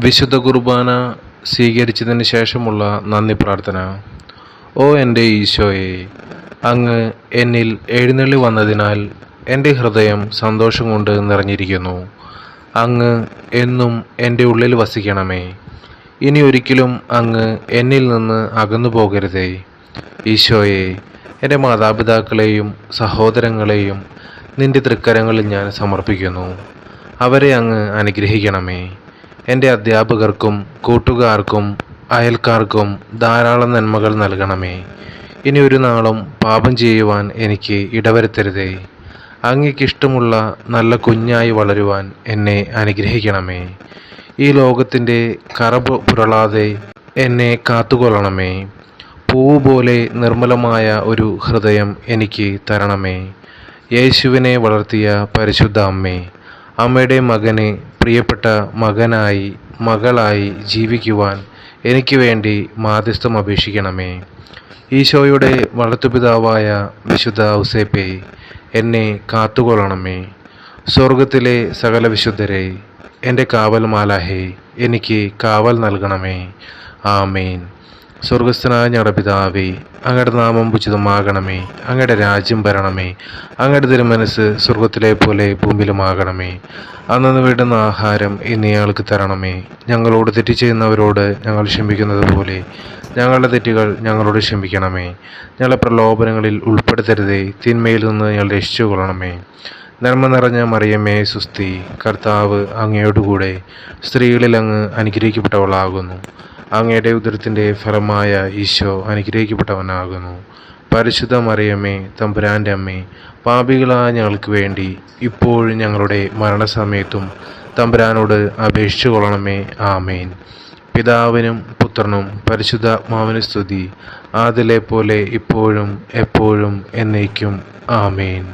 വിശുദ്ധ കുർബാന സ്വീകരിച്ചതിന് ശേഷമുള്ള നന്ദി പ്രാർത്ഥന. ഓ എൻ്റെ ഈശോയെ, അങ്ങ് എന്നിൽ എഴുന്നള്ളി വന്നതിനാൽ എൻ്റെ ഹൃദയം സന്തോഷം കൊണ്ട് നിറഞ്ഞിരിക്കുന്നു. അങ്ങ് എന്നും എൻ്റെ ഉള്ളിൽ വസിക്കണമേ. ഇനി ഒരിക്കലും അങ്ങ് എന്നിൽ നിന്ന് അകന്നു പോകരുതേ. ഈശോയെ, എൻ്റെ മാതാപിതാക്കളെയും സഹോദരങ്ങളെയും നിൻ്റെ തൃക്കരങ്ങളിൽ ഞാൻ സമർപ്പിക്കുന്നു. അവരെ അങ്ങ് അനുഗ്രഹിക്കണമേ. എൻ്റെ അധ്യാപകർക്കും കൂട്ടുകാർക്കും അയൽക്കാർക്കും ധാരാളം നന്മകൾ നൽകണമേ. ഇനി ഒരു നാളും പാപം ചെയ്യുവാൻ എനിക്ക് ഇടവരുത്തരുതേ. അങ്ങേക്കിഷ്ടമുള്ള നല്ല കുഞ്ഞായി വളരുവാൻ എന്നെ അനുഗ്രഹിക്കണമേ. ഈ ലോകത്തിൻ്റെ കറ പുരളാതെ എന്നെ കാത്തുകൊള്ളണമേ. പൂവ് പോലെ നിർമ്മലമായ ഒരു ഹൃദയം എനിക്ക് തരണമേ. യേശുവിനെ വളർത്തിയ പരിശുദ്ധ അമ്മേ, അമ്മയുടെ മകനെ പ്രിയപ്പെട്ട മകനായി മകളായി ജീവിക്കുവാൻ എനിക്ക് വേണ്ടി മാധ്യസ്ഥം അപേക്ഷിക്കണമേ. ഈശോയുടെ വളർത്തുപിതാവായ വിശുദ്ധ ഔസേപ്പേ, എന്നെ കാത്തുകൊള്ളണമേ. സ്വർഗത്തിലെ സകല വിശുദ്ധരെ, എൻ്റെ കാവൽ മാലാഹേ, എനിക്ക് കാവൽ നൽകണമേ. ആമേൻ. സ്വർഗസ്ഥനായ ഞങ്ങളുടെ പിതാവേ, അങ്ങയുടെ നാമം ഉചിതമാകണമേ. അങ്ങയുടെ രാജ്യം വരണമേ. അങ്ങയുടെ തിരുമനസ് സ്വർഗത്തിലെ പോലെ ഭൂമിയിലുമാകണമേ. അന്നു വേണ്ടുന്ന ആഹാരം ഇന്ന് ഞങ്ങൾക്ക് തരണമേ. ഞങ്ങളോട് തെറ്റ് ചെയ്യുന്നവരോട് ഞങ്ങൾ ക്ഷമിക്കുന്നത് പോലെ ഞങ്ങളുടെ തെറ്റുകൾ ഞങ്ങളോട് ക്ഷമിക്കണമേ. ഞങ്ങളെ പ്രലോഭനങ്ങളിൽ ഉൾപ്പെടുത്തരുതേ. തിന്മയിൽ നിന്ന് ഞങ്ങൾ രക്ഷിച്ചു കൊള്ളണമേ. നന്മ നിറഞ്ഞ മറിയമേ സുസ്തി, കർത്താവ് അങ്ങയോടുകൂടെ സ്ത്രീകളിൽ അങ്ങ് അനുഗ്രഹിക്കപ്പെട്ടവളാകുന്നു. അങ്ങയുടെ ഉദരത്തിൻ്റെ ഫലമായ ഈശോ അനുഗ്രഹിക്കപ്പെട്ടവനാകുന്നു. പരിശുദ്ധ മറിയമേ, തമ്പുരാൻ്റെ അമ്മേ, പാപികളായ ഞങ്ങൾക്ക് വേണ്ടി ഇപ്പോഴും ഞങ്ങളുടെ മരണസമയത്തും തമ്പുരാനോട് അപേക്ഷിച്ചു കൊള്ളണമേ. ആമേൻ. പിതാവിനും പുത്രനും പരിശുദ്ധാത്മാവിനും സ്തുതി, ആദിലെ പോലെ ഇപ്പോഴും എപ്പോഴും എന്നേക്കും. ആമേൻ.